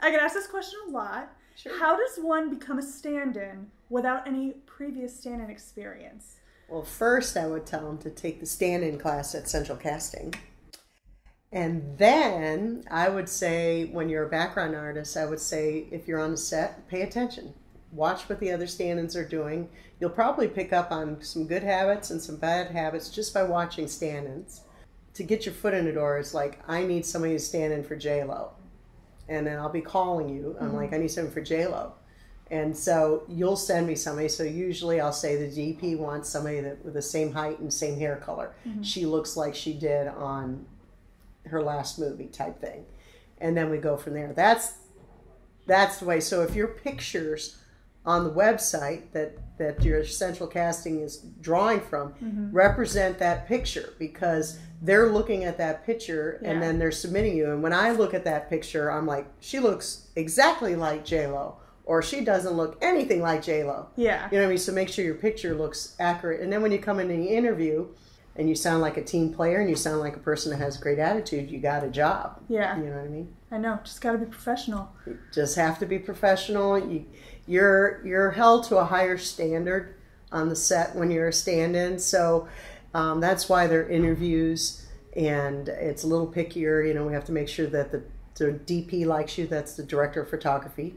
I get asked this question a lot. Sure. How does one become a stand-in without any previous stand-in experience? Well, first I would tell them to take the stand-in class at Central Casting. And then I would say, when you're a background artist, I would say, if you're on the set, pay attention. Watch what the other stand-ins are doing. You'll probably pick up on some good habits and some bad habits just by watching stand-ins. To get your foot in the door, it's like, I need somebody to stand in for J-Lo. And then I'll be calling you. I'm like, I need someone for J-Lo. And so you'll send me somebody. So usually I'll say the DP wants somebody that with the same height and same hair color. She looks like she did on her last movie type thing. And then we go from there. That's the way. So if your pictures on the website that your Central Casting is drawing from represent that picture, because they're looking at that picture and then they're submitting you. And when I look at that picture, I'm like, she looks exactly like J-Lo, or she doesn't look anything like J-Lo. Yeah. You know what I mean? So make sure your picture looks accurate. And then when you come into the interview and you sound like a team player and you sound like a person that has great attitude, you got a job. Yeah. You know what I mean? I know. Just got to be professional. You just have to be professional. You're held to a higher standard on the set when you're a stand-in. So that's why there are interviews, and it's a little pickier. You know, we have to make sure that the DP likes you. That's the director of photography.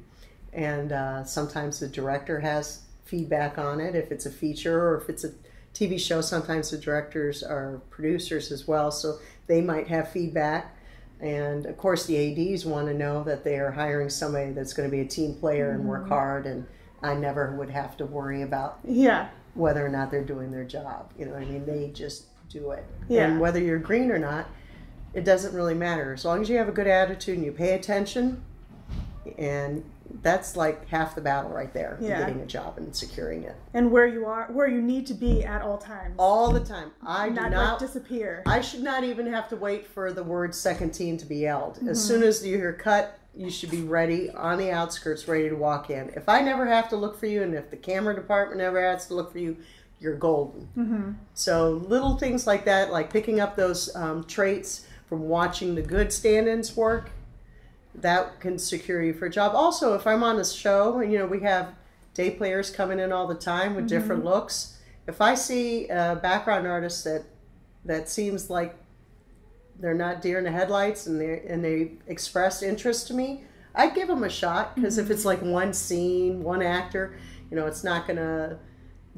And sometimes the director has feedback on it. If it's a feature or if it's a TV show, sometimes the directors are producers as well. So they might have feedback. And of course the ADs want to know that they are hiring somebody that's going to be a team player and work hard. And I never would have to worry about whether or not they're doing their job. You know what I mean? They just do it. Yeah. And whether you're green or not, it doesn't really matter. As long as you have a good attitude and you pay attention, and that's like half the battle right there, getting a job and securing it. And where you need to be at all times. All the time. I do not like disappear. I should not even have to wait for the word second team to be yelled. As soon as you hear cut, you should be ready on the outskirts, ready to walk in. If I never have to look for you, and if the camera department never has to look for you, you're golden. So little things like that, like picking up those traits from watching the good stand-ins work, that can secure you for a job. Also, if I'm on a show, and you know, we have day players coming in all the time with different looks. If I see a background artist that seems like they're not deer in the headlights and they express interest to me, I give them a shot, because if it's like one scene, one actor, you know, it's not gonna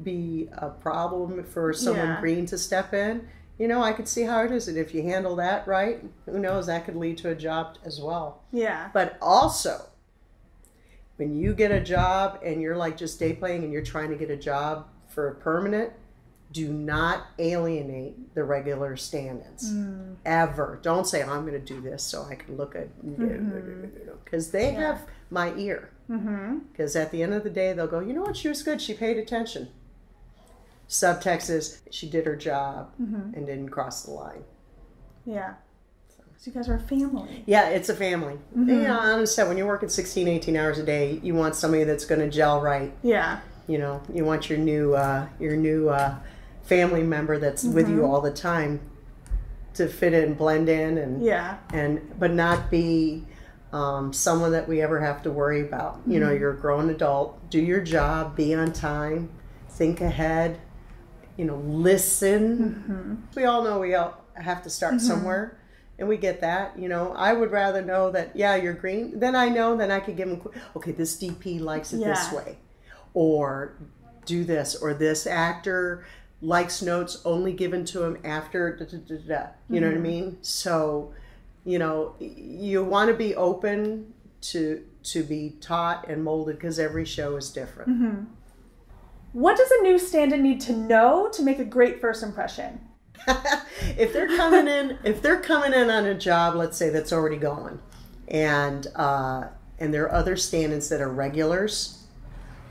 be a problem for someone green to step in. You know, I could see how it is, and if you handle that right, who knows, that could lead to a job as well. Yeah. But also, when you get a job and you're like just day playing and you're trying to get a job for a permanent, do not alienate the regular stand-ins. Ever. Don't say, oh, I'm going to do this so I can look at, because they have my ear. Because at the end of the day, they'll go, you know what, she was good, she paid attention. Subtext is, she did her job and didn't cross the line. Yeah. So you guys are a family. Yeah, it's a family. You know, on the set, when you're working 16, 18 hours a day, you want somebody that's going to gel right. Yeah. You know, you want your new family member that's with you all the time to fit in, blend in, and but not be someone that we ever have to worry about. You know, you're a grown adult. Do your job. Be on time. Think ahead. You know, listen. We all know we all have to start somewhere, and we get that. You know, I would rather know that, yeah, you're green. Then I know, then I could give them, okay, this DP likes it this way, or do this, or this actor likes notes only given to him after You know what I mean? So, you know, you want to be open to be taught and molded, because every show is different. What does a new stand-in need to know to make a great first impression? If they're coming in on a job, let's say that's already going, and there are other stand-ins that are regulars,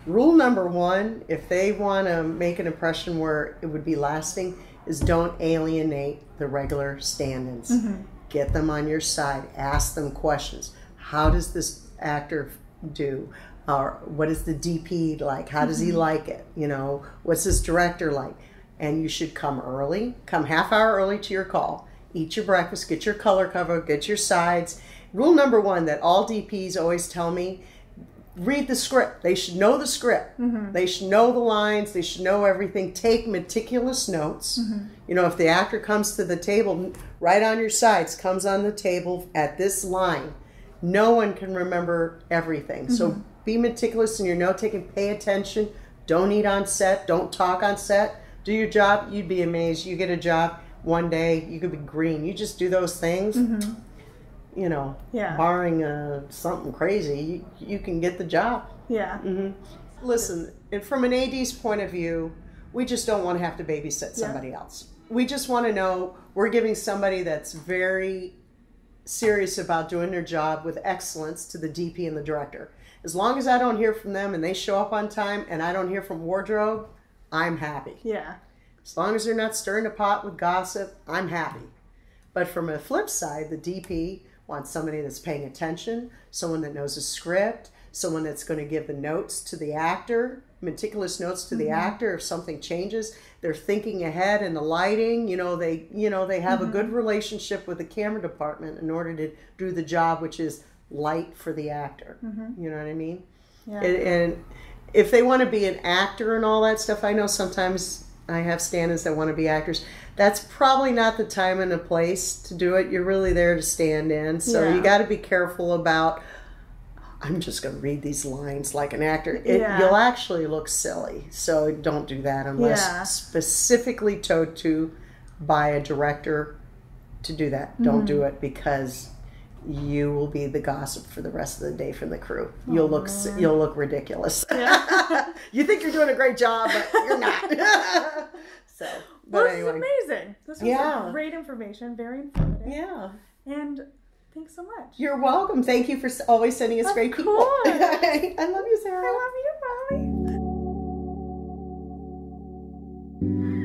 rule number one, if they want to make an impression where it would be lasting, is don't alienate the regular stand-ins. Get them on your side. Ask them questions. How does this actor do? Or what is the DP like? How does he like it? You know, what's this director like? And you should come early. Come half hour early to your call. eat your breakfast, get your color cover, get your sides. Rule number one that all DPs always tell me, read the script. They should know the script. They should know the lines. They should know everything. Take meticulous notes. You know, if the actor comes to the table, right on your sides, comes on the table at this line. No one can remember everything. So be meticulous in your note taking. Pay attention. Don't eat on set. Don't talk on set. Do your job. You'd be amazed. You get a job one day, you could be green. You just do those things. You know, barring something crazy, you can get the job. Yeah. Listen, and from an AD's point of view, we just don't want to have to babysit somebody else. We just want to know we're giving somebody that's very serious about doing their job with excellence to the DP and the director. As long as I don't hear from them and they show up on time and I don't hear from wardrobe, I'm happy. Yeah. As long as they're not stirring the pot with gossip, I'm happy. But from a flip side, the DP wants somebody that's paying attention, someone that knows a script, someone that's going to give the notes to the actor, meticulous notes to the actor if something changes. They're thinking ahead in the lighting. They have a good relationship with the camera department in order to do the job, which is light for the actor. You know what I mean? Yeah. And if they want to be an actor and all that stuff, I know sometimes I have stand-ins that want to be actors. That's probably not the time and the place to do it. You're really there to stand in. So you got to be careful about, I'm just going to read these lines like an actor. You'll actually look silly. So don't do that unless specifically told to by a director to do that. Don't do it because you will be the gossip for the rest of the day from the crew. You'll look ridiculous. You think you're doing a great job, but you're not. But anyway. This is amazing. This was great information, very informative. Yeah. And thanks so much. You're welcome. Thank you for always sending us great people. I love you, Sarah. I love you, Molly.